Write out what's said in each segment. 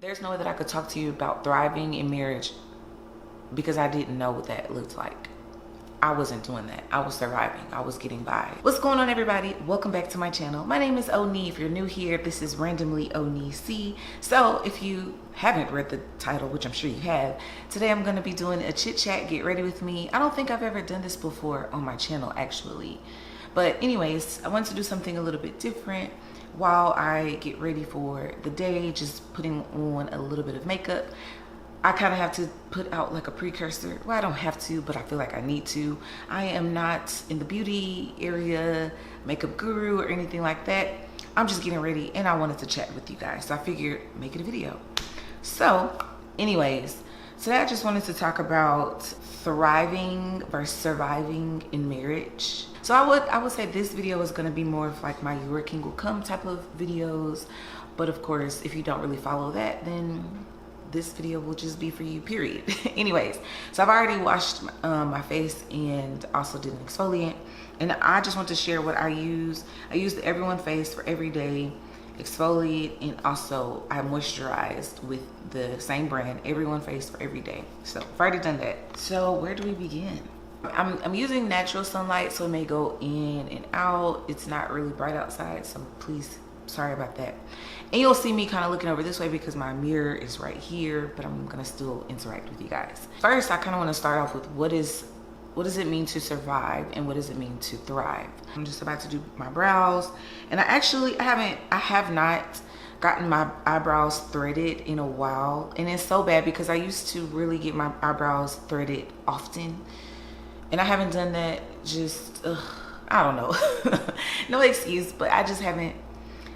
There's no way that I could talk to you about thriving in marriage because I didn't know what that looked like. I wasn't doing that. I was surviving. I was getting by. What's going on, everybody? Welcome back to my channel. My name is Oni. If you're new here, this is Randomly Oni C. So if you haven't read the title, which I'm sure you have, today I'm going to be doing a chit chat. Get ready with me. I don't think I've ever done this before on my channel, actually. But anyways, I wanted to do something a little bit different while I get ready for the day, just putting on a little bit of makeup. I kind of have to put out like a precursor. Well, I don't have to, but I feel like I need to. I am not in the beauty area, makeup guru or anything like that. I'm just getting ready and I wanted to chat with you guys. So I figured make it a video. So anyways, today I just wanted to talk about thriving versus surviving in marriage. So I would say this video is going to be more of like my Your King Will Come type of videos. But of course, if you don't really follow that, then this video will just be for you, period. Anyways, so I've already washed my face and also did an exfoliant. And I just want to share what I use. I use the Everyone Face for every day exfoliate, and also I moisturized with the same brand, Everyone Face for every day. So I've already done that. So where do we begin? I'm using natural sunlight, so it may go in and out. It's not really bright outside, so please, sorry about that. And you'll see me kind of looking over this way because my mirror is right here, but I'm gonna still interact with you guys. First, I kind of want to start off with what does it mean to survive and what does it mean to thrive? I'm just about to do my brows, and I have not gotten my eyebrows threaded in a while, and it's so bad because I used to really get my eyebrows threaded often, and I haven't done that. Just I don't know. No excuse, but I just haven't.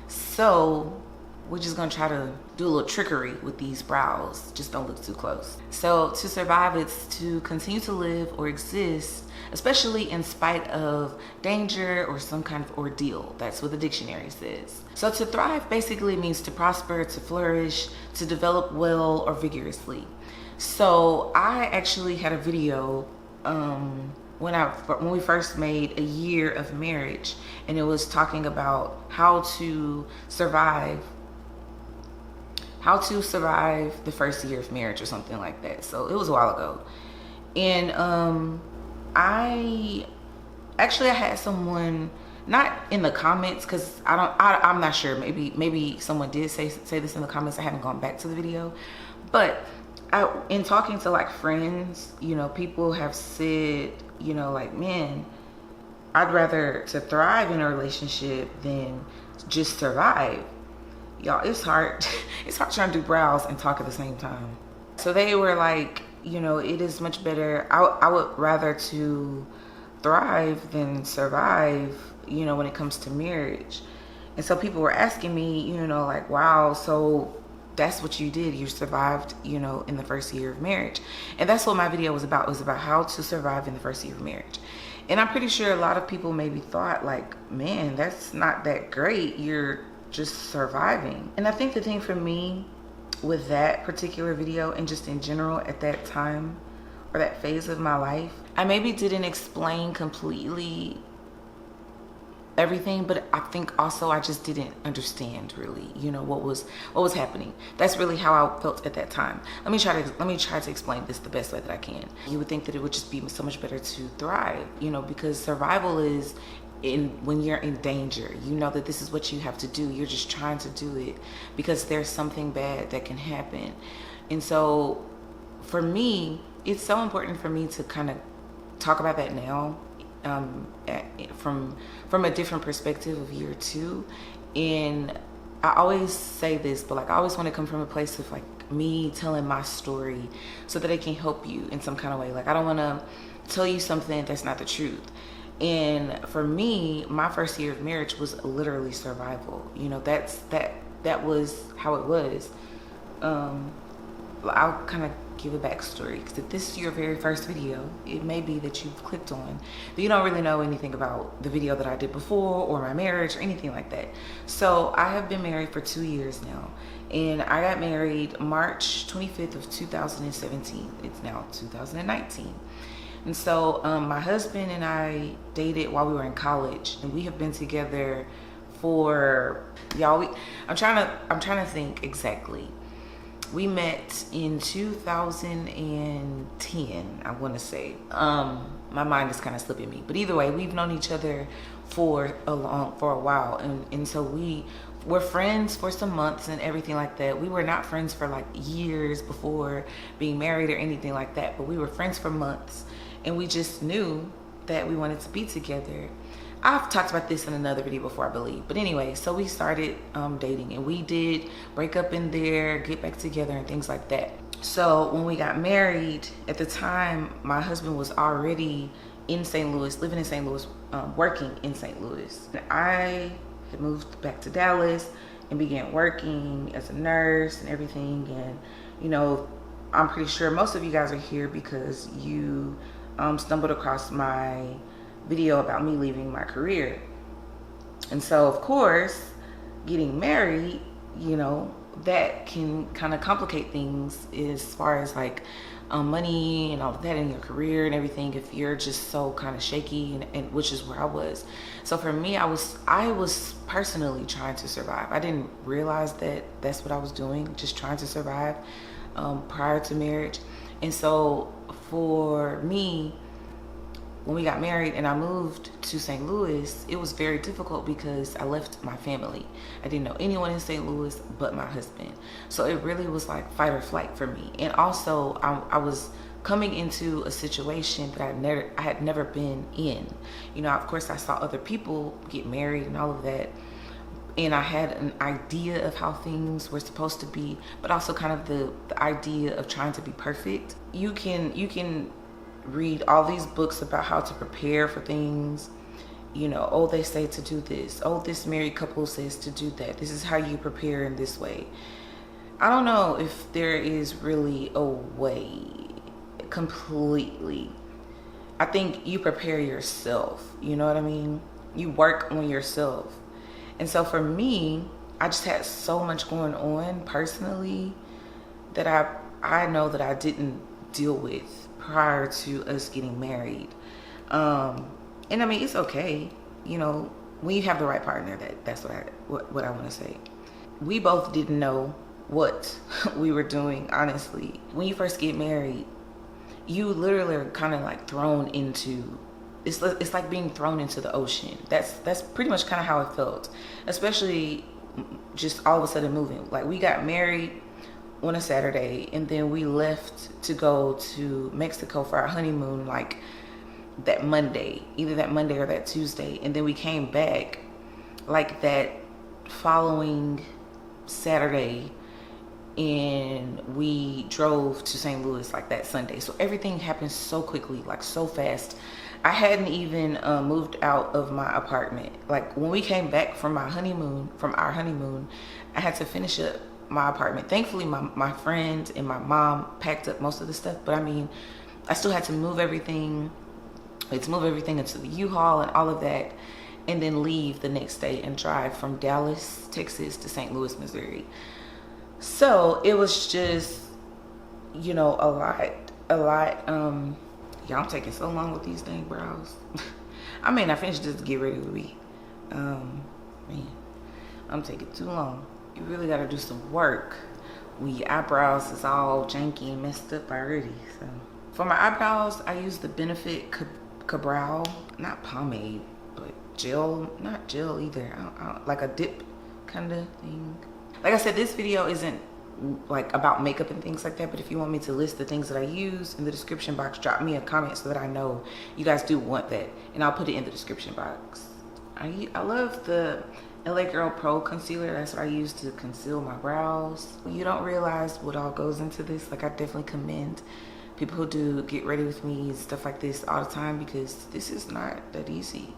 So we're just gonna try to do a little trickery with these brows. Just don't look too close. So to survive, it's to continue to live or exist, especially in spite of danger or some kind of ordeal. That's what the dictionary says. So to thrive basically means to prosper, to flourish, to develop well or vigorously. So I actually had a video when we first made a year of marriage, and it was talking about how to survive the first year of marriage or something like that. So it was a while ago. And I had someone, not in the comments, because I'm not sure, maybe someone did say this in the comments. I haven't gone back to the video, but in talking to like friends, people have said, like, man, I'd rather to thrive in a relationship than just survive. Y'all, it's hard. It's hard trying to do brows and talk at the same time. So they were like, it is much better. I would rather to thrive than survive, when it comes to marriage. And so people were asking me, like, wow, so that's what you did. You survived, in the first year of marriage. And that's what my video was about. It was about how to survive in the first year of marriage. And I'm pretty sure a lot of people maybe thought like, man, that's not that great. You're just surviving. And I think the thing for me with that particular video, and just in general at that time or that phase of my life, I maybe didn't explain completely everything, but I think also I just didn't understand really, what was happening. That's really how I felt at that time. Let me try to explain this the best way that I can. You would think that it would just be so much better to thrive, because survival is when you're in danger. You know that this is what you have to do. You're just trying to do it because there's something bad that can happen. And so for me, it's so important for me to kind of talk about that now, from a different perspective of year two. And I always say this, but like I always want to come from a place of like me telling my story so that it can help you in some kind of way. Like I don't want to tell you something that's not the truth. And for me, my first year of marriage was literally survival. That was how it was. I'll kind of give a backstory, because if this is your very first video, it may be that you've clicked on, but you don't really know anything about the video that I did before or my marriage or anything like that. So I have been married for 2 years now, and I got married March 25th of 2017. It's now 2019. And so my husband and I dated while we were in college, and we have been together for, y'all, I'm trying to think exactly. We met in 2010, I want to say. My mind is kind of slipping me, but either way, we've known each other for a while, and so we're friends for some months and everything like that. We were not friends for like years before being married or anything like that, but we were friends for months, and we just knew that we wanted to be together. I've talked about this in another video before, I believe. But anyway, so we started dating, and we did break up in there, get back together and things like that. So when we got married, at the time, my husband was already in St. Louis, living in St. Louis, working in St. Louis. And I had moved back to Dallas and began working as a nurse and everything. And, you know, I'm pretty sure most of you guys are here because you stumbled across my video about me leaving my career. And so, of course, getting married, you know, that can kind of complicate things as far as like money and all of that in your career and everything, if you're just so kind of shaky, and which is where I was. So for me, I was personally trying to survive. I didn't realize that that's what I was doing, just trying to survive prior to marriage. And so for me, when we got married and I moved to St. Louis, it was very difficult because I left my family. I didn't know anyone in St. Louis but my husband. So it really was like fight or flight for me. And also I was coming into a situation that I had never been in. You know, of course I saw other people get married and all of that, and I had an idea of how things were supposed to be, but also kind of the idea of trying to be perfect. You can read all these books about how to prepare for things. You know, oh, they say to do this. Oh, this married couple says to do that. This is how you prepare in this way. I don't know if there is really a way completely. I think you prepare yourself. You know what I mean? You work on yourself. And so for me, I just had so much going on personally that I know that I didn't deal with prior to us getting married. And I mean, it's okay, you know, when you have the right partner. That's what I want to say. We both didn't know what we were doing, honestly. When you first get married, you literally are kind of like thrown into, it's like being thrown into the ocean. That's pretty much kind of how it felt, especially just all of a sudden moving. Like, we got married on a Saturday, and then we left to go to Mexico for our honeymoon like that Monday, either that Monday or that Tuesday. And then we came back like that following Saturday, and we drove to St. Louis like that Sunday. So everything happened so quickly, like so fast. I hadn't even moved out of my apartment. Like, when we came back from our honeymoon, I had to finish up my apartment. Thankfully, my friend and my mom packed up most of the stuff, but I mean, I still had to move everything. Let's move everything into the U-Haul and all of that, and then leave the next day and drive from Dallas, Texas to St. Louis, Missouri. So it was just, you know, a lot. Y'all, I'm taking so long with these dang brows. I mean, I finished just to get ready to be. Man, I'm taking too long. You really gotta do some work when your eyebrows is all janky and messed up already. So for my eyebrows, I use the Benefit Cabral, not pomade, but gel, not gel either. Like a dip kind of thing. Like I said, this video isn't like about makeup and things like that, but if you want me to list the things that I use in the description box, drop me a comment so that I know you guys do want that, and I'll put it in the description box. I love the LA Girl Pro Concealer. That's what I use to conceal my brows. You don't realize what all goes into this. Like, I definitely commend people who do get ready with me and stuff like this all the time, because this is not that easy.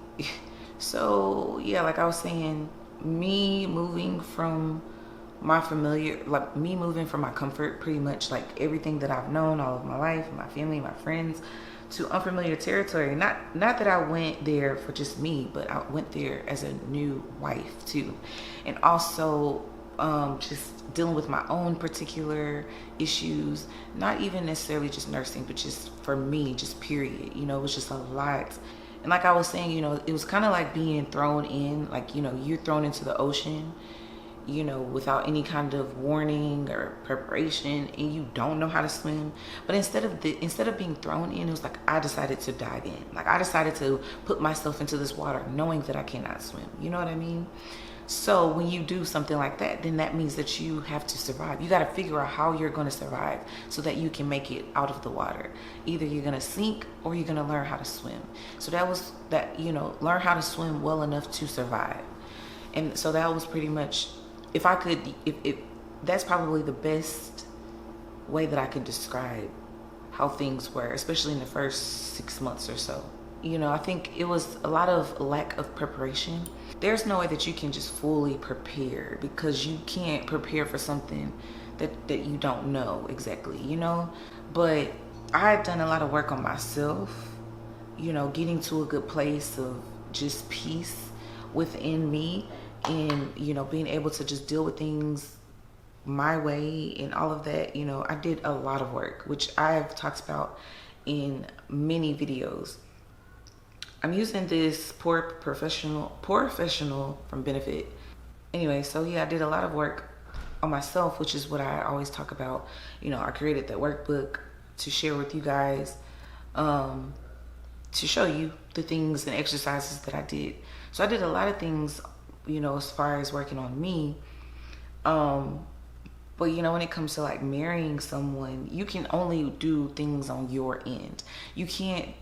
So yeah, like I was saying, me moving from my familiar, like me moving from my comfort, pretty much like everything that I've known all of my life, my family, my friends, to unfamiliar territory. Not that I went there for just me, but I went there as a new wife too. And also just dealing with my own particular issues, not even necessarily just nursing, but just for me, just period. You know, it was just a lot. And like I was saying, you know, it was kind of like being thrown in, like, you know, you're thrown into the ocean. you know, without any kind of warning or preparation, and you don't know how to swim. But instead of being thrown in, it was like I decided to dive in. Like I decided to put myself into this water knowing that I cannot swim. You know what I mean? So when you do something like that, then that means that you have to survive. You got to figure out how you're going to survive so that you can make it out of the water. Either you're going to sink or you're going to learn how to swim. So that was that, you know, learn how to swim well enough to survive. And so that was pretty much, if that's probably the best way that I can describe how things were, especially in the first 6 months or so. You know, I think it was a lot of lack of preparation. There's no way that you can just fully prepare, because you can't prepare for something that you don't know exactly, you know? But I had done a lot of work on myself, you know, getting to a good place of just peace within me, and, you know, being able to just deal with things my way and all of that. You know, I did a lot of work, which I've talked about in many videos. I'm using this poor professional from Benefit. Anyway, so yeah, I did a lot of work on myself, which is what I always talk about. You know, I created that workbook to share with you guys, to show you the things and exercises that I did. So I did a lot of things, you know, as far as working on me. But you know, when it comes to like marrying someone, you can only do things on your end. You can't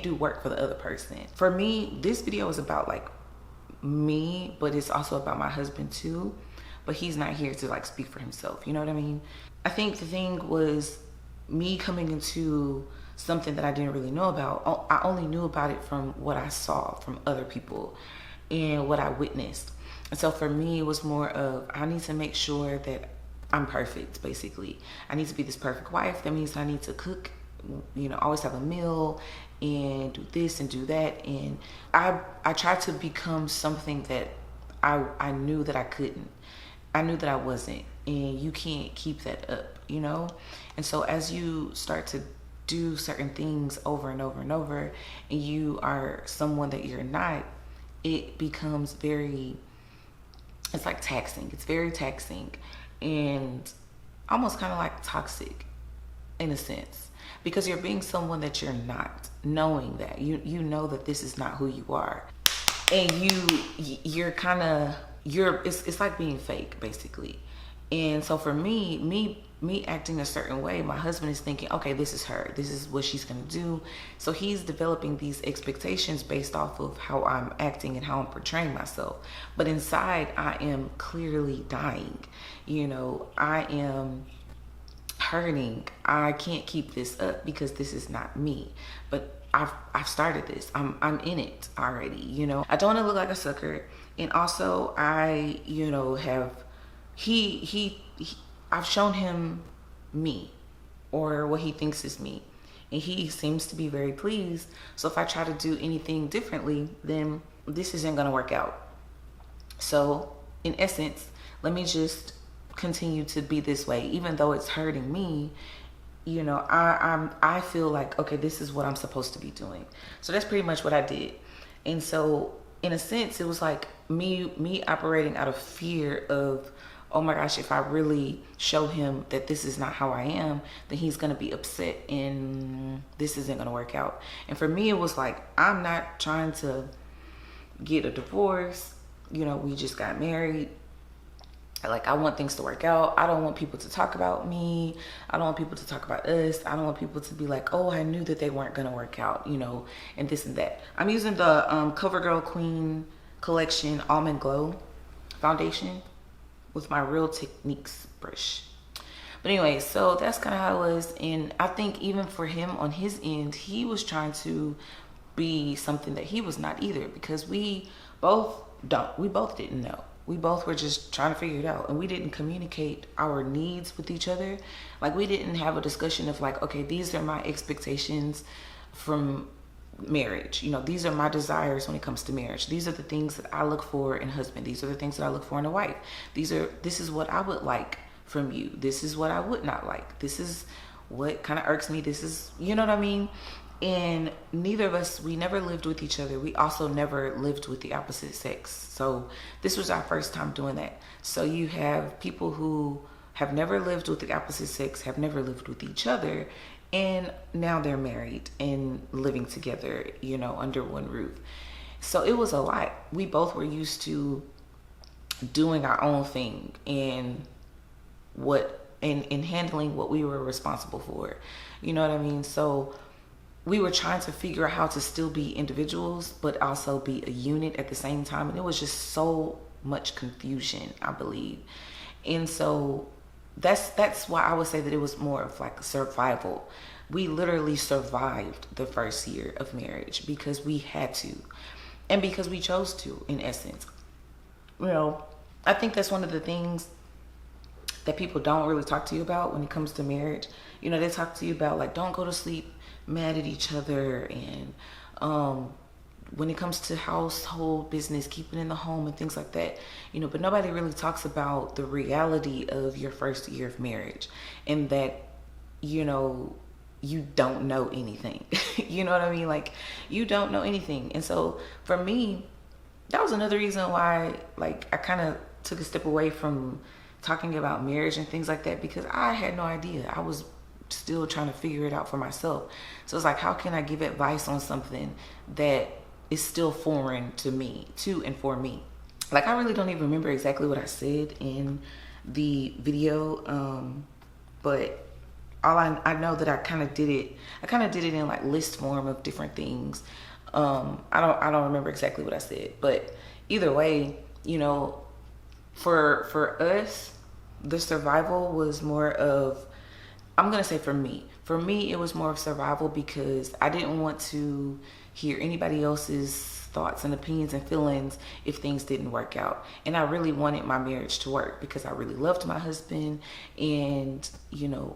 do work for the other person. For me, this video is about like me, but it's also about my husband too. But he's not here to like speak for himself. You know what I mean? I think the thing was me coming into something that I didn't really know about. I only knew about it from what I saw from other people and what I witnessed. And so for me, it was more of, I need to make sure that I'm perfect, basically. I need to be this perfect wife. That means I need to cook, you know, always have a meal and do this and do that. And I tried to become something that I knew that I couldn't. I knew that I wasn't. And you can't keep that up, you know? And so as you start to do certain things over and over and over, and you are someone that you're not, it becomes it's like taxing. It's very taxing and almost kind of like toxic in a sense, because you're being someone that you're not, knowing that you know that this is not who you are, and you're kind of it's like being fake, basically. And so for me acting a certain way, my husband is thinking, okay, this is her, this is what she's gonna do. So he's developing these expectations based off of how I'm acting and how I'm portraying myself. But inside, I am clearly dying. You know, I am hurting. I can't keep this up because this is not me. But I've started this. I'm in it already. You know, I don't want to look like a sucker, and also I, you know, have I've shown him me, or what he thinks is me, and he seems to be very pleased. So if I try to do anything differently, then this isn't going to work out. So in essence, let me just continue to be this way, even though it's hurting me. You know, I feel like, okay, this is what I'm supposed to be doing. So that's pretty much what I did. And so in a sense, it was like me operating out of fear of, oh my gosh, if I really show him that this is not how I am, then he's gonna be upset and this isn't gonna work out. And for me, it was like, I'm not trying to get a divorce. You know, we just got married. Like, I want things to work out. I don't want people to talk about me. I don't want people to talk about us. I don't want people to be like, oh, I knew that they weren't gonna work out, you know, and this and that. I'm using the CoverGirl Queen Collection Almond Glow foundation with my Real Techniques brush. But anyway, so that's kind of how it was. And I think even for him on his end, he was trying to be something that he was not either, because we both didn't know. We both were just trying to figure it out, and we didn't communicate our needs with each other. Like, we didn't have a discussion of like, okay, these are my expectations from marriage. You know, these are my desires when it comes to marriage. These are the things that I look for in a husband. These are the things that I look for in a wife. This is what I would like from you. This is what I would not like. This is what kind of irks me. This is, you know what I mean? And neither of us, we never lived with each other. We also never lived with the opposite sex. So this was our first time doing that. So you have people who have never lived with the opposite sex, have never lived with each other, and now they're married and living together, you know, under one roof. So it was a lot. We both were used to doing our own thing and handling what we were responsible for. You know what I mean? So we were trying to figure out how to still be individuals, but also be a unit at the same time. And it was just so much confusion, I believe. And so that's why I would say that it was more of like survival. We literally survived the first year of marriage because we had to, and because we chose to, in essence. You know, I think that's one of the things that people don't really talk to you about when it comes to marriage. You know, they talk to you about like, don't go to sleep mad at each other, and when it comes to household business, keeping in the home and things like that, you know, but nobody really talks about the reality of your first year of marriage, and that, you know, you don't know anything. You know what I mean? Like, you don't know anything. And so for me, that was another reason why, like, I kind of took a step away from talking about marriage and things like that, because I had no idea. I was still trying to figure it out for myself. So it's like, how can I give advice on something that is still foreign to me, to and for me? Like, I really don't even remember exactly what I said in the video, but all I know that I kind of did it in like list form of different things. I don't remember exactly what I said, but either way, you know, for us, the survival was more of, I'm gonna say for me, it was more of survival, because I didn't want to hear anybody else's thoughts and opinions and feelings if things didn't work out. And I really wanted my marriage to work because I really loved my husband, and, you know,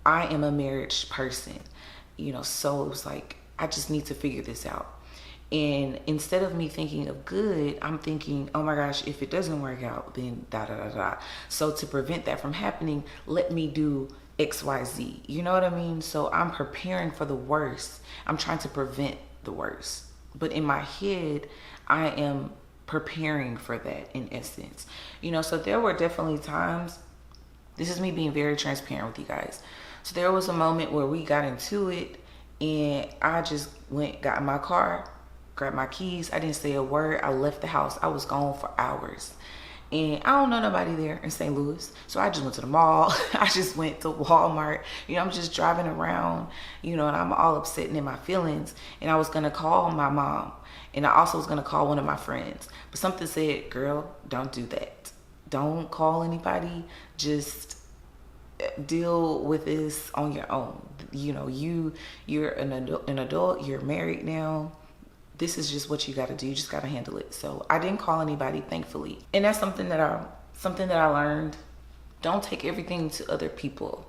I am a marriage person, you know, so it was like, I just need to figure this out. And instead of me thinking of good, I'm thinking, oh my gosh, if it doesn't work out, then da da da da. So to prevent that from happening, let me do XYZ. You know what I mean? So I'm preparing for the worst. I'm trying to prevent the worst. But in my head, I am preparing for that, in essence. You know, so there were definitely times, this is me being very transparent with you guys. So there was a moment where we got into it, and I just got in my car, grabbed my keys. I didn't say a word. I left the house. I was gone for hours. And I don't know nobody there in St. Louis. So I just went to the mall. I just went to Walmart. You know, I'm just driving around, you know, and I'm all upset and in my feelings. And I was going to call my mom. And I also was going to call one of my friends. But something said, girl, don't do that. Don't call anybody. Just deal with this on your own. You know, you're an adult. You're married now. This is just what you got to do. You just got to handle it. So I didn't call anybody, thankfully. And that's something that I learned. Don't take everything to other people.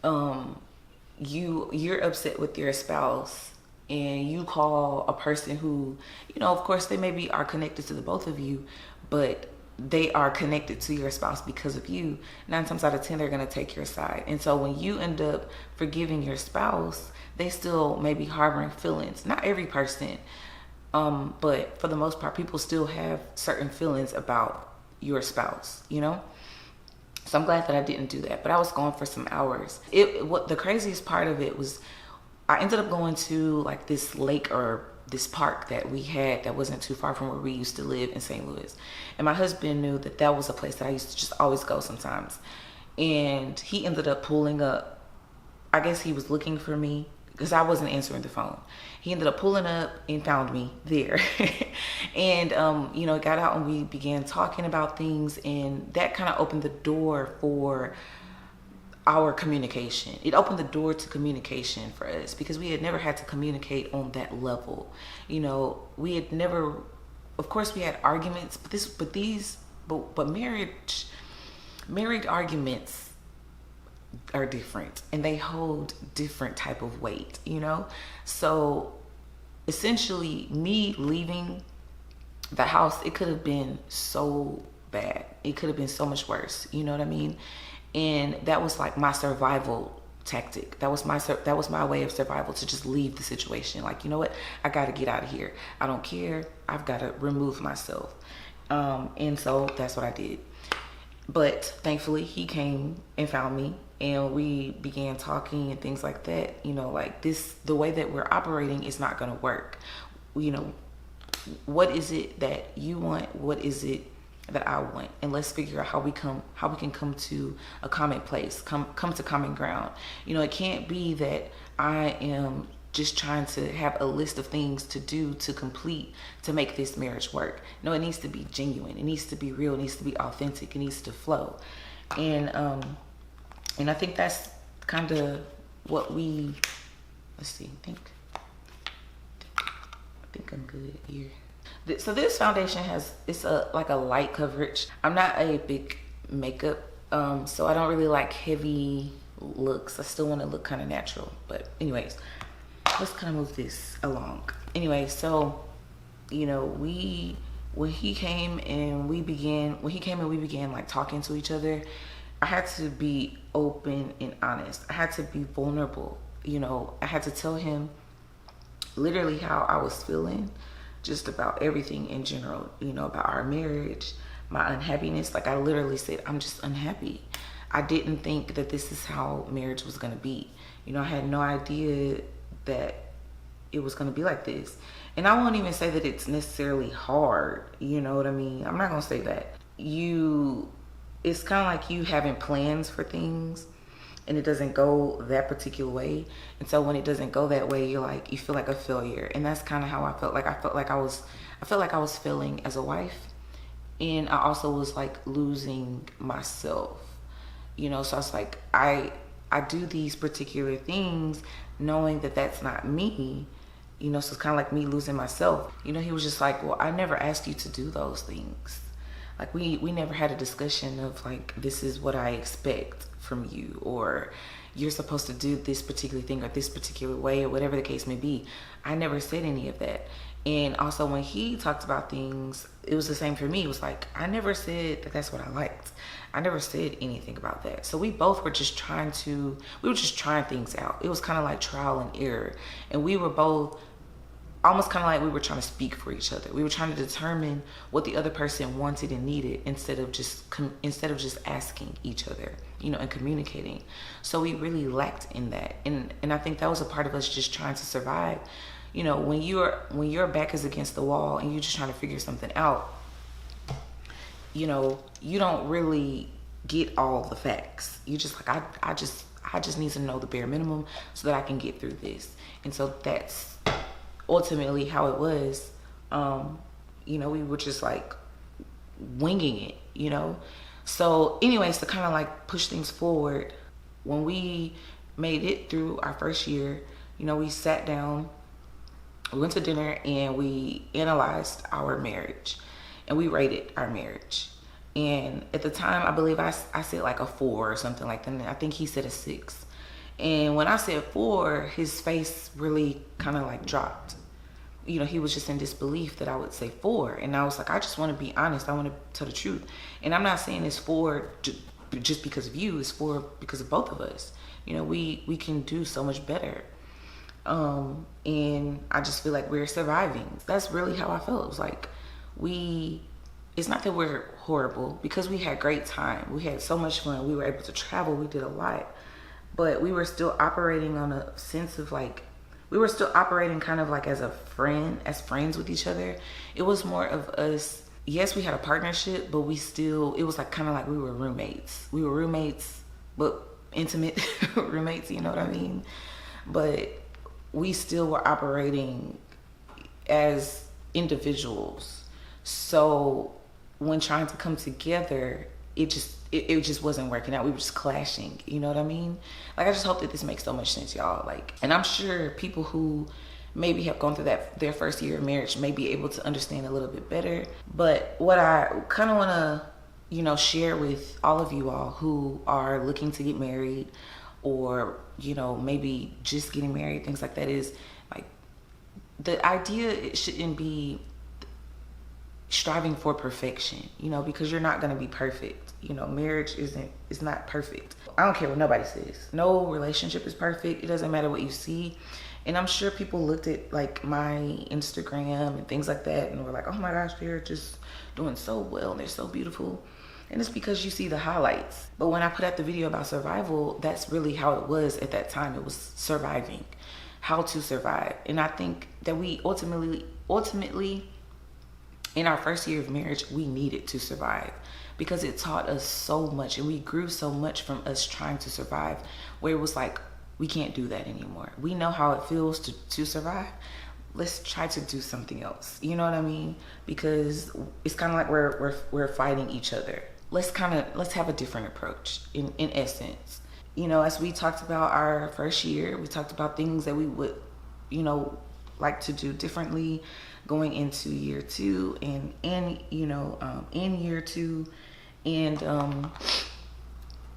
You're upset with your spouse, and you call a person who, you know, of course they maybe are connected to the both of you, but they are connected to your spouse because of you. 9 times out of 10, they're going to take your side. And so when you end up forgiving your spouse, they still may be harboring feelings. Not every person, but for the most part, people still have certain feelings about your spouse, you know? So I'm glad that I didn't do that, but I was gone for some hours. What the craziest part of it was, I ended up going to like this lake or this park that we had that wasn't too far from where we used to live in St. Louis. And my husband knew that that was a place that I used to just always go sometimes. And he ended up pulling up. I guess he was looking for me because I wasn't answering the phone. He ended up pulling up and found me there. And, you know, got out and we began talking about things, and that kind of opened the door for our communication. It opened the door to communication for us because we had never had to communicate on that level. You know, we had never, of course we had arguments, but married arguments are different, and they hold different type of weight, you know? So essentially me leaving the house, it could have been so bad. It could have been so much worse, you know what I mean? And that was like my survival tactic. That was my way of survival, to just leave the situation. Like, you know what? I got to get out of here. I don't care. I've got to remove myself. And so that's what I did. But thankfully he came and found me, and we began talking and things like that. You know, like the way that we're operating is not going to work. You know, what is it that you want? What is it that I want? And let's figure out how we can come to a common place, come to common ground. You know, it can't be that I am just trying to have a list of things to do, to complete, to make this marriage work. No, it needs to be genuine. It needs to be real. It needs to be authentic. It needs to flow. And I think that's kind of what let's see, I think I'm good here. So this foundation it's like a light coverage. I'm not a big makeup, so I don't really like heavy looks. I still want to look kind of natural. But anyways, let's kind of move this along. Anyway, so, you know, when he came and we began like talking to each other, I had to be open and honest. I had to be vulnerable. You know, I had to tell him literally how I was feeling, just about everything in general, you know, about our marriage, my unhappiness. Like, I literally said, I'm just unhappy. I didn't think that this is how marriage was going to be. You know, I had no idea that it was going to be like this. And I won't even say that it's necessarily hard. You know what I mean? I'm not going to say that. It's kind of like you having plans for things and it doesn't go that particular way. And so when it doesn't go that way, you feel like a failure. And that's kind of how I felt. Like, I felt like I was failing as a wife. And I also was like losing myself, you know? So it's like, I do these particular things knowing that that's not me, you know? So it's kind of like me losing myself. You know, he was just like, well, I never asked you to do those things. Like, we never had a discussion of like, this is what I expect from you, or you're supposed to do this particular thing or this particular way, or whatever the case may be. I never said any of that. And also when he talked about things, it was the same for me. It was like, I never said that that's what I liked. I never said anything about that. So we both were just trying things out. It was kind of like trial and error. And we were both almost kind of like we were trying to speak for each other. We were trying to determine what the other person wanted and needed instead of just asking each other, you know, and communicating. So we really lacked in that. And I think that was a part of us just trying to survive. You know, when your back is against the wall and you're just trying to figure something out, you know, you don't really get all the facts. You just like, I just need to know the bare minimum so that I can get through this. And so that's ultimately how it was. You know, we were just like winging it, you know? So anyways, to kind of like push things forward, when we made it through our first year, you know, we sat down, we went to dinner, and we analyzed our marriage and we rated our marriage. And at the time, I believe I said like a 4 or something like that. And I think he said a 6. And when I said 4, his face really kind of like dropped. You know, he was just in disbelief that I would say 4. And I was like, I just want to be honest. I want to tell the truth. And I'm not saying it's 4 just because of you. It's 4 because of both of us. You know, we can do so much better. And I just feel like we're surviving. That's really how I felt. It was like, it's not that we're horrible, because we had great time. We had so much fun. We were able to travel. We did a lot. But we were still operating on a sense of like, we were still operating kind of like as friends with each other. It was more of us. Yes, we had a partnership, but it was like kind of like we were roommates. We were roommates, but intimate roommates, you know what I mean? But we still were operating as individuals. So when trying to come together, it just wasn't working out. We were just clashing, you know what I mean? Like, I just hope that this makes so much sense, y'all. Like, and I'm sure people who maybe have gone through their first year of marriage may be able to understand a little bit better. But what I kind of want to, you know, share with all of you all who are looking to get married, or, you know, maybe just getting married, things like that, is like, the idea, it shouldn't be striving for perfection, you know, because you're not going to be perfect. You know, marriage is not perfect. I don't care what nobody says. No relationship is perfect. It doesn't matter what you see. And I'm sure people looked at like my Instagram and things like that and were like, oh my gosh, they're just doing so well and they're so beautiful. And it's because you see the highlights. But when I put out the video about survival, that's really how it was at that time. It was surviving, how to survive. And I think that we ultimately in our first year of marriage, we needed to survive because it taught us so much and we grew so much from us trying to survive, where it was like, we can't do that anymore. We know how it feels to survive. Let's try to do something else. You know what I mean? Because it's kind of like we're fighting each other. Let's have a different approach in essence. You know, as we talked about our first year, we talked about things that we would, you know, like to do differently going into year two and in year two. And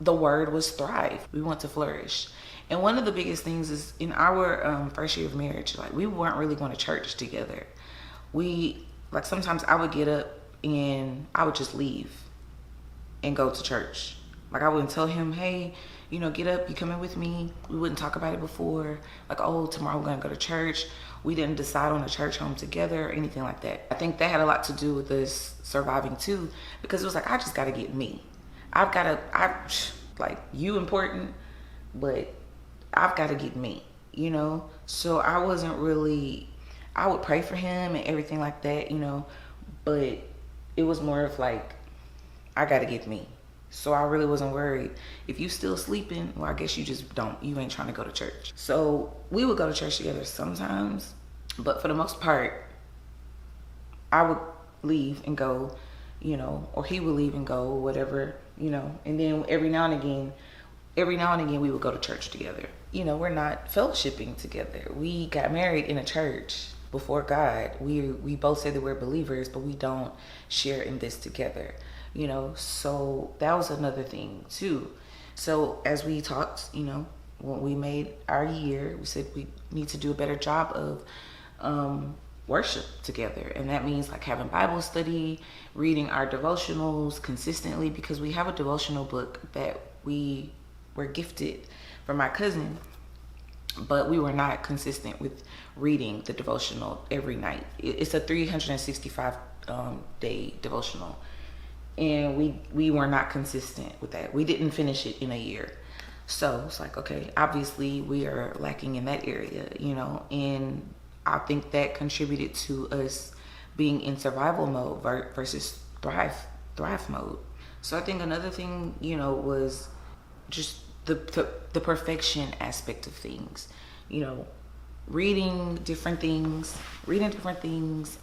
the word was thrive. We want to flourish. And one of the biggest things is in our first year of marriage, like we weren't really going to church together. Like sometimes I would get up and I would just leave and go to church. Like I wouldn't tell him, hey, you know, get up, you coming with me? We wouldn't talk about it before. Like, oh, tomorrow we're gonna go to church. We didn't decide on a church home together or anything like that. I think that had a lot to do with us surviving too, because it was like, I just gotta get me. Like you important, but I've got to get me, you know? So I would pray for him and everything like that, you know, but it was more of like, I got to get me. So I really wasn't worried. If you still sleeping, well, I guess you ain't trying to go to church. So we would go to church together sometimes, but for the most part, I would leave and go, you know, or he would leave and go, whatever, you know, and then every now and again, we would go to church together. You know, we're not fellowshipping together. We got married in a church before God. We both say that we're believers, but we don't share in this together. You know, so that was another thing too. So as we talked, you know, when we made our year, we said we need to do a better job of worship together. And that means like having Bible study, reading our devotionals consistently, because we have a devotional book that we were gifted from my cousin, but we were not consistent with reading the devotional every night. It's a 365 day devotional, and we were not consistent with that. We didn't finish it in a year. So it's like, okay, obviously we are lacking in that area, you know, and I think that contributed to us being in survival mode versus thrive mode. So I think another thing, you know, was just the perfection aspect of things, you know, reading different things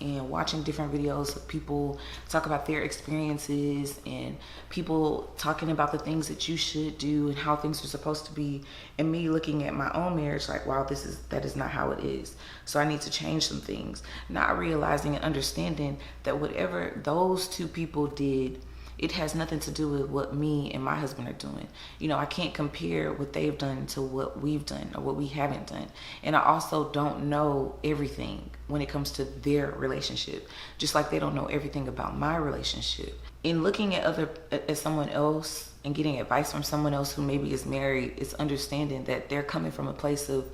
and watching different videos of people talk about their experiences and people talking about the things that you should do and how things are supposed to be, and me looking at my own marriage like, wow, that is not how it is. So I need to change some things, not realizing and understanding that whatever those two people did, it has nothing to do with what me and my husband are doing. You know, I can't compare what they've done to what we've done or what we haven't done. And I also don't know everything when it comes to their relationship, just like they don't know everything about my relationship. In looking at someone else and getting advice from someone else who maybe is married, it's understanding that they're coming from a place of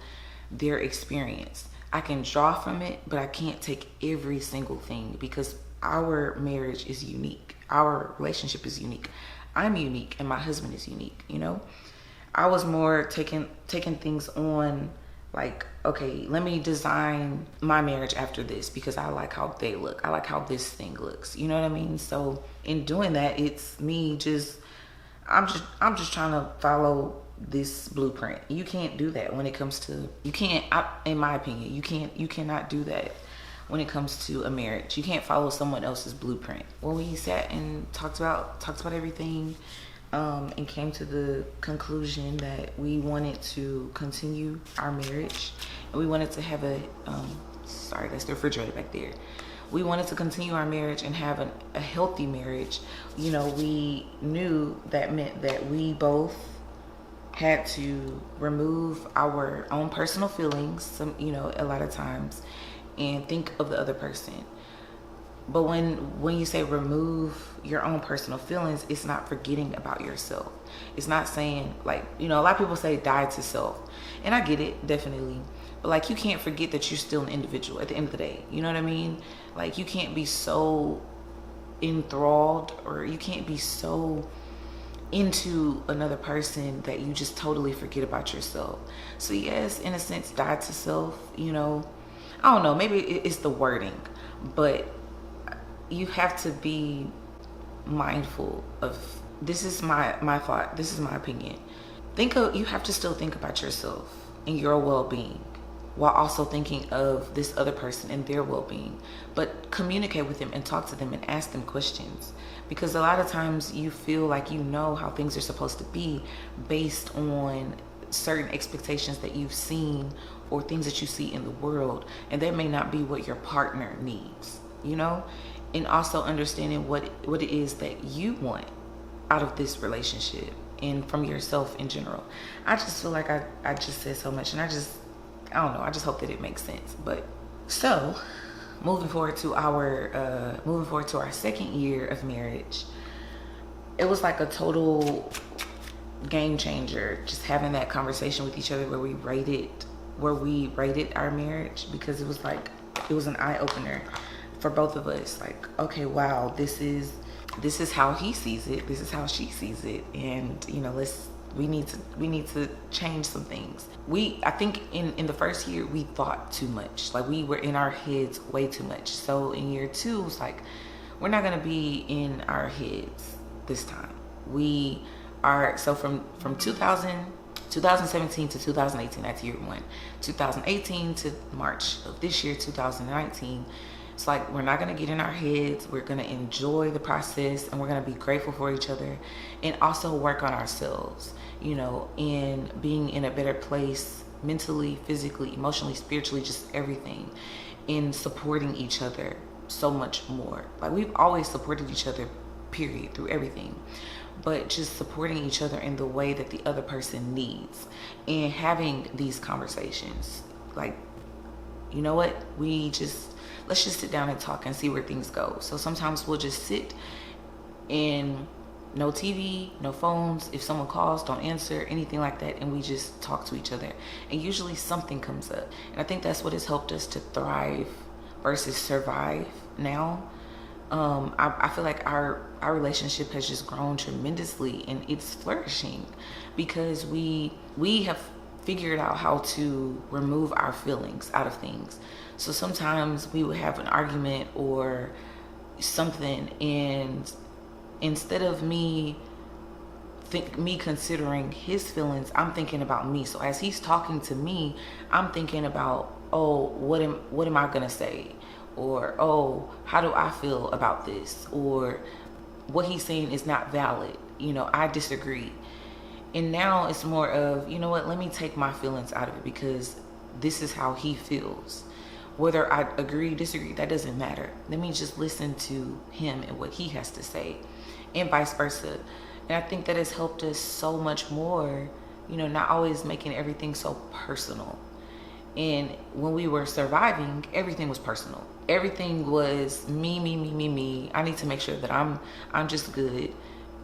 their experience. I can draw from it, but I can't take every single thing, because our marriage is unique. Our relationship is unique. I'm unique and my husband is unique, you know? I was more taking things on like, okay, let me design my marriage after this because I like how they look. I like how this thing looks. You know what I mean? So in doing that, it's me I'm just trying to follow this blueprint. You can't do that when it comes to, in my opinion, you cannot do that when it comes to a marriage. You can't follow someone else's blueprint. When we sat and talked about everything, and came to the conclusion that we wanted to continue our marriage, and we wanted to have sorry, that's the refrigerator back there. We wanted to continue our marriage and have a healthy marriage. You know, we knew that meant that we both had to remove our own personal feelings, a lot of times, and think of the other person. But when you say remove your own personal feelings, it's not forgetting about yourself. It's not saying, like, a lot of people say die to self. And I get it, definitely. But like, you can't forget that you're still an individual at the end of the day. You know what I mean? Like, you can't be so enthralled, or you can't be so into another person that you just totally forget about yourself. So yes, in a sense, die to self, I don't know, maybe it's the wording, but you have to be mindful of, this is my thought, this is my opinion. You have to still think about yourself and your well-being, while also thinking of this other person and their well-being. But communicate with them and talk to them and ask them questions. Because a lot of times you feel like you know how things are supposed to be based on certain expectations that you've seen or things that you see in the world. And that may not be what your partner needs, And also understanding what it is that you want out of this relationship and from yourself in general. I just feel like I just said so much, and I don't know, I just hope that it makes sense. But so moving forward to our second year of marriage, it was like a total game changer, just having that conversation with each other where we rated our marriage, because it was an eye-opener for both of us. Like, okay, wow, this is how he sees it, this is how she sees it, and we need to change some things. I think in the first year we thought too much. Like, we were in our heads way too much. So in year 2, it's like, we're not gonna be in our heads this time. We are, so from 2017 to 2018, that's year 1. 2018 to March of this year, 2019, it's like, we're not going to get in our heads. We're going to enjoy the process, and we're going to be grateful for each other, and also work on ourselves, and being in a better place mentally, physically, emotionally, spiritually, just everything, in supporting each other so much more. Like, we've always supported each other, period, through everything, but just supporting each other in the way that the other person needs, and having these conversations. Like, you know what? Let's just sit down and talk and see where things go. So sometimes we'll just sit and no TV, no phones. If someone calls, don't answer, anything like that. And we just talk to each other. And usually something comes up. And I think that's what has helped us to thrive versus survive now. I feel like our relationship has just grown tremendously, and it's flourishing because we have figured out how to remove our feelings out of things. So sometimes we would have an argument or something, and instead of me considering his feelings, I'm thinking about me. So as he's talking to me, I'm thinking about, oh, what am I gonna say? Or, oh, how do I feel about this? Or what he's saying is not valid. I disagree. And now it's more of, you know what, let me take my feelings out of it, because this is how he feels. Whether I agree, disagree, that doesn't matter. Let me just listen to him and what he has to say, and vice versa. And I think that has helped us so much more, not always making everything so personal. And when we were surviving, everything was personal. Everything was me. I need to make sure that I'm just good.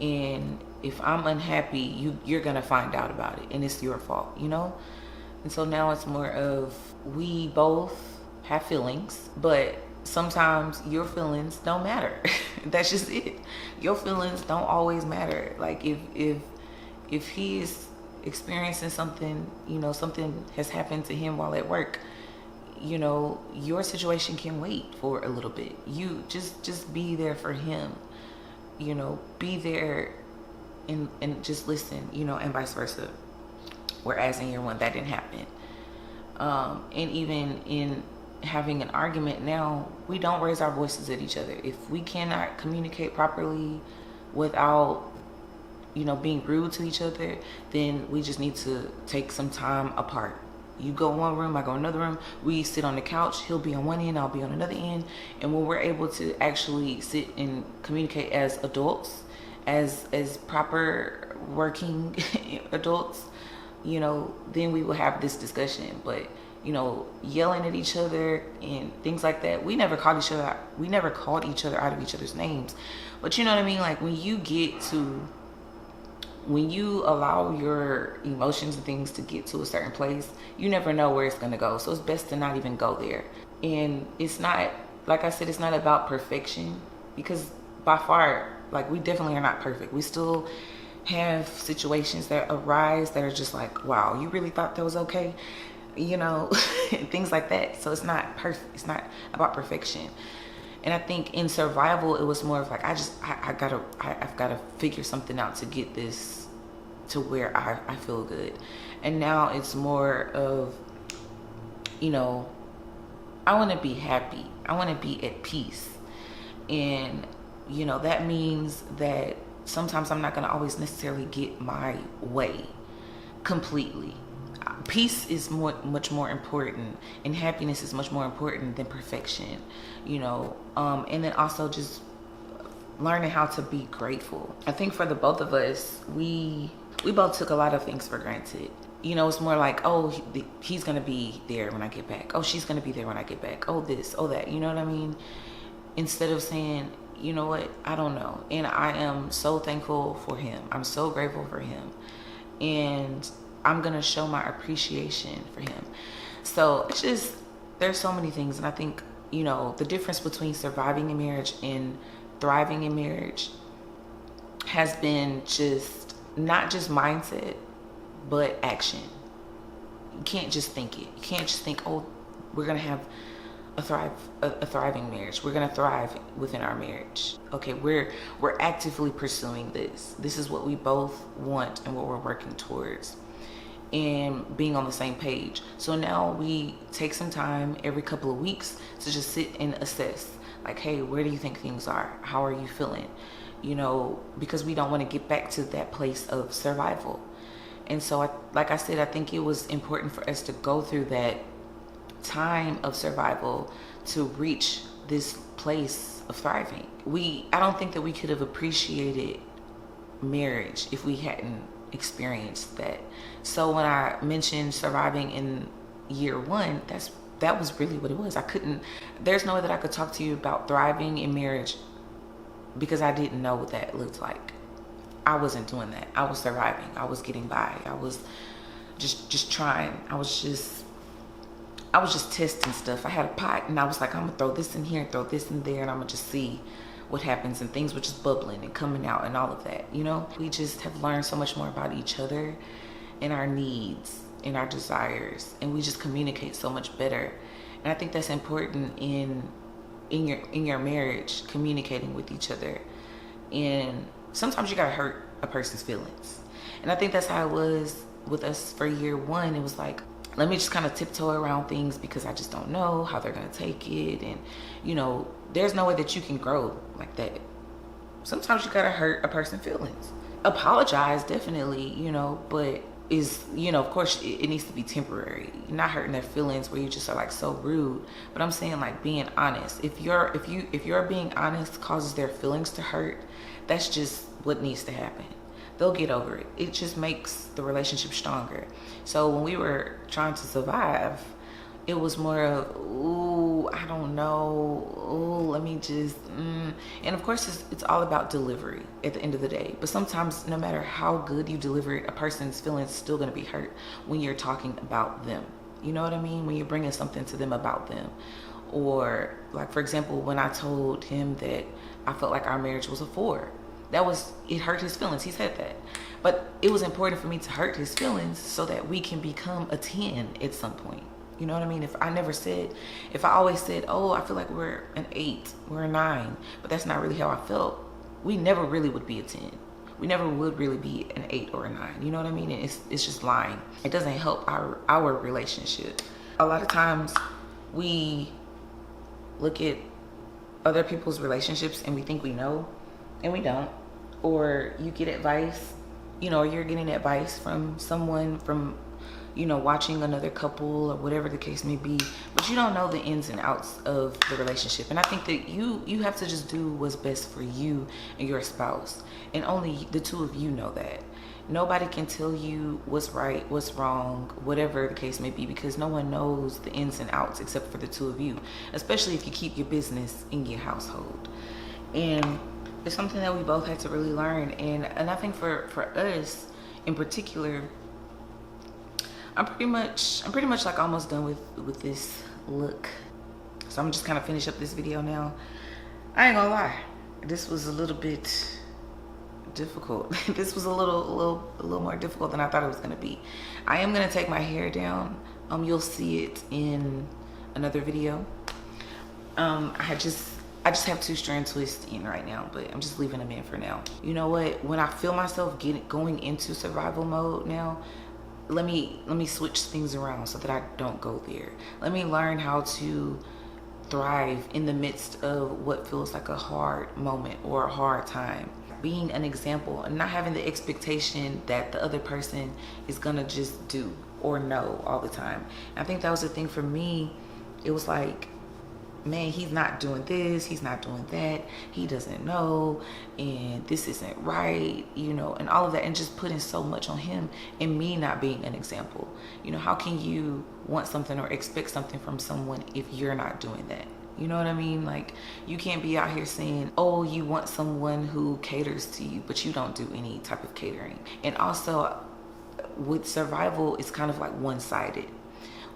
And if I'm unhappy, you're gonna find out about it, and it's your fault, And so now it's more of, we both have feelings, but sometimes your feelings don't matter. That's just it. Your feelings don't always matter. Like, if he is experiencing something, something has happened to him while at work, your situation can wait for a little bit. You just be there for him, be there and just listen, and vice versa. Whereas in year 1, that didn't happen. And even in having an argument now, we don't raise our voices at each other. If we cannot communicate properly without, being rude to each other, then we just need to take some time apart. You go one room, I go another room. We sit on the couch. He'll be on one end, I'll be on another end. And when we're able to actually sit and communicate as adults, as proper working adults, then we will have this discussion. But yelling at each other and things like that. We never called each other out of each other's names. But you know what I mean? Like when you allow your emotions and things to get to a certain place, you never know where it's going to go. So it's best to not even go there. And it's not, like I said, it's not about perfection, because by far, like, we definitely are not perfect. We still have situations that arise that are just like, wow, you really thought that was okay? Things like that. So it's not perfect. It's not about perfection. And I think in survival, it was more of like, I've got to figure something out to get this to where I feel good. And now it's more of, I want to be happy. I want to be at peace. And, that means that sometimes I'm not going to always necessarily get my way completely. Peace is much more important, and happiness is much more important than perfection, and then also just learning how to be grateful. I think for the both of us, we both took a lot of things for granted. It's more like, oh, he's gonna be there when I get back. Oh, she's gonna be there when I get back. Oh, this, oh, that. You know what I mean? Instead of saying, you know what, I don't know. And I am so thankful for him. I'm so grateful for him. And I'm gonna show my appreciation for him. So it's just, there's so many things. And I think, the difference between surviving in marriage and thriving in marriage has been just not just mindset, but action. You can't just think it. You can't just think, oh, we're gonna have a thriving marriage. We're gonna thrive within our marriage. Okay, we're actively pursuing this. This is what we both want and what we're working towards, and being on the same page. So now we take some time every couple of weeks to just sit and assess, like, hey, where do you think things are? How are you feeling? Because we don't want to get back to that place of survival. And so, like I said, I think it was important for us to go through that time of survival to reach this place of thriving. I don't think that we could have appreciated marriage if we hadn't experienced that. So when I mentioned surviving in year one, that was really what it was. There's no way that I could talk to you about thriving in marriage because I didn't know what that looked like. I wasn't doing that. I was surviving. I was getting by. I was just trying. I was just testing stuff. I had a pot and I was like, I'm gonna throw this in here, throw this in there, and I'm gonna just see what happens. And things were just bubbling and coming out and all of that. We just have learned so much more about each other and our needs and our desires, and we just communicate so much better. And I think that's important in your marriage, communicating with each other. And sometimes you gotta hurt a person's feelings. And I think that's how it was with us for year one. It was like, let me just kind of tiptoe around things because I just don't know how they're gonna take it. And there's no way that you can grow like that. Sometimes you gotta hurt a person's feelings. Apologize, definitely, but of course it needs to be temporary. You're not hurting their feelings where you just are like so rude. But I'm saying, like, being honest. If you're being honest causes their feelings to hurt, that's just what needs to happen. They'll get over it. It just makes the relationship stronger. So when we were trying to survive, it was more of, ooh, I don't know. Ooh, let me just, And of course, it's all about delivery at the end of the day. But sometimes, no matter how good you deliver it, a person's feelings still going to be hurt when you're talking about them. You know what I mean? When you're bringing something to them about them. Or, like, for example, when I told him that I felt like our marriage was a 4. It hurt his feelings. He said that. But it was important for me to hurt his feelings so that we can become a 10 at some point. You know what I mean? If I always said, oh, I feel like we're an 8, we're a 9, but that's not really how I felt, we never really would be a 10. We never would really be an 8 or a 9. You know what I mean? And it's just lying. It doesn't help our relationship. A lot of times we look at other people's relationships and we think we know, and we don't. Or you get advice, or you're getting advice from someone from watching another couple or whatever the case may be, but you don't know the ins and outs of the relationship. And I think that you have to just do what's best for you and your spouse, and only the two of you know that. Nobody can tell you what's right, what's wrong, whatever the case may be, because no one knows the ins and outs except for the two of you, especially if you keep your business in your household. And it's something that we both had to really learn. And I think for us in particular, I'm pretty much like almost done with this look. So I'm just kind of finish up this video now. I ain't gonna lie, this was a little bit difficult. This was a little more difficult than I thought it was gonna be. I am gonna take my hair down. You'll see it in another video. I just have 2-strand twists in right now, but I'm just leaving them in for now. You know what? When I feel myself going into survival mode now, let me switch things around so that I don't go there. Let me learn how to thrive in the midst of what feels like a hard moment or a hard time. Being an example and not having the expectation that the other person is gonna just do or know all the time. And I think that was the thing for me. It was like, man, he's not doing this, he's not doing that, he doesn't know, and this isn't right, you know, and all of that, and just putting so much on him and me not being an example. You know, how can you want something or expect something from someone if you're not doing that? You know what I mean? Like, you can't be out here saying, oh, you want someone who caters to you, but you don't do any type of catering. And also with survival, it's kind of like one-sided.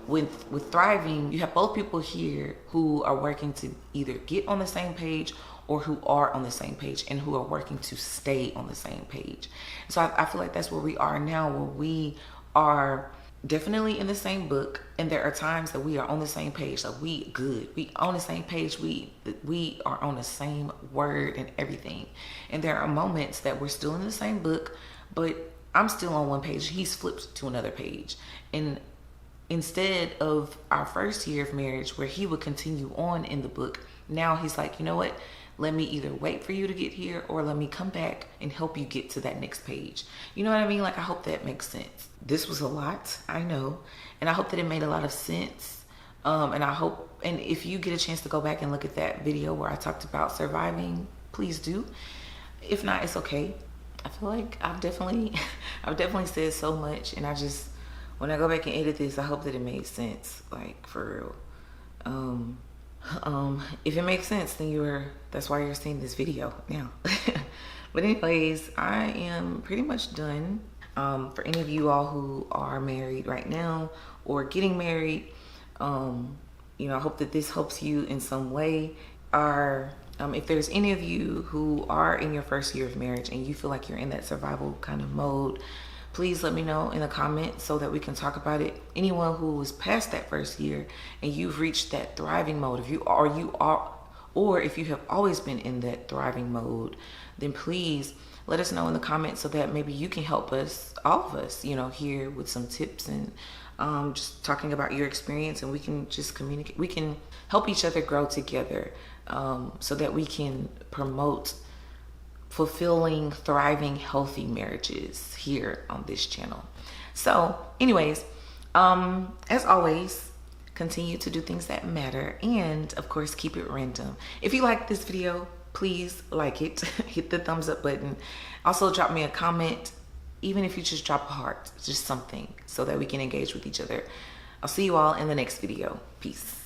With thriving, you have both people here who are working to either get on the same page or who are on the same page and who are working to stay on the same page. So I feel like that's where we are now, where we are definitely in the same book, and there are times that we are on the same page. Like, we on the same page, we are on the same word and everything. And there are moments that we're still in the same book, but I'm still on one page, he's flipped to another page. And instead of our first year of marriage where he would continue on in the book, now he's like, you know what? Let me either wait for you to get here or let me come back and help you get to that next page. You know what I mean? Like, I hope that makes sense. This was a lot, I know. And I hope that it made a lot of sense. And I hope, and if you get a chance to go back and look at that video where I talked about surviving, please do. If not, it's okay. I feel like I've definitely said so much, and when I go back and edit this, I hope that it made sense, like, for real. If it makes sense, then that's why you're seeing this video now. But anyways, I am pretty much done. For any of you all who are married right now or getting married, you know, I hope that this helps you in some way. If there's any of you who are in your first year of marriage and you feel like you're in that survival kind of mode, please let me know in the comments so that we can talk about it. Anyone who is past that first year and you've reached that thriving mode, if you have always been in that thriving mode, then please let us know in the comments so that maybe you can help us, all of us, you know, here with some tips and just talking about your experience, and we can just communicate. We can help each other grow together, so that we can promote fulfilling, thriving, healthy marriages here on this channel. So anyways, as always, continue to do things that matter, and of course, keep it random. If you like this video, please like it, hit the thumbs up button. Also drop me a comment, even if you just drop a heart, just something, so that we can engage with each other. I'll see you all in the next video. Peace.